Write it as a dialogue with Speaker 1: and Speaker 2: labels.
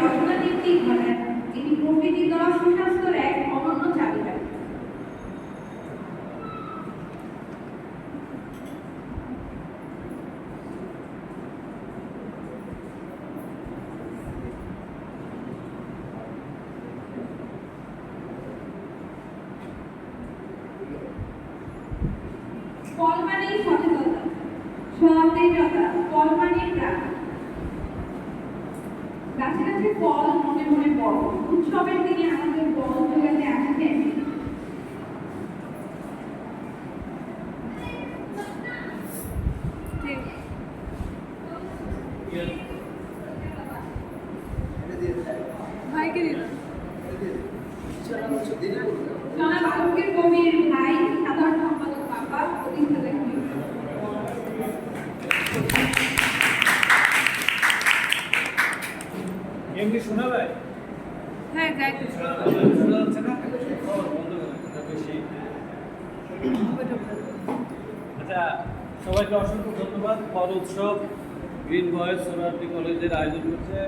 Speaker 1: রচনাভিত্তিক ঘটনা, এটি প্রকৃতি দেওয়া সুস্বাস্থ্যের এক অনন্য চাবিকাঠি। ফল মানেই সচেতনতা, সতেজতা, ফল মানে প্রাণ। গাছে গাছে ফল, মনে মনে বড়। উৎসবের দিনে আমাদের বল জোগাতে আসছেন জনাব আলমগীর কবির ভাই, সাধারণ সম্পাদক বাবা, প্রতিষ্ঠাতা
Speaker 2: এমনি শোনা যায়?
Speaker 1: হ্যাঁ যাই
Speaker 2: শোনা যাচ্ছে না? বন্ধ করে বেশি। আচ্ছা, সবাইকে অসংখ্য ধন্যবাদ। ফল উৎসব গ্রিন ভয়েস সোনারটি কলেজের আয়োজন করছে।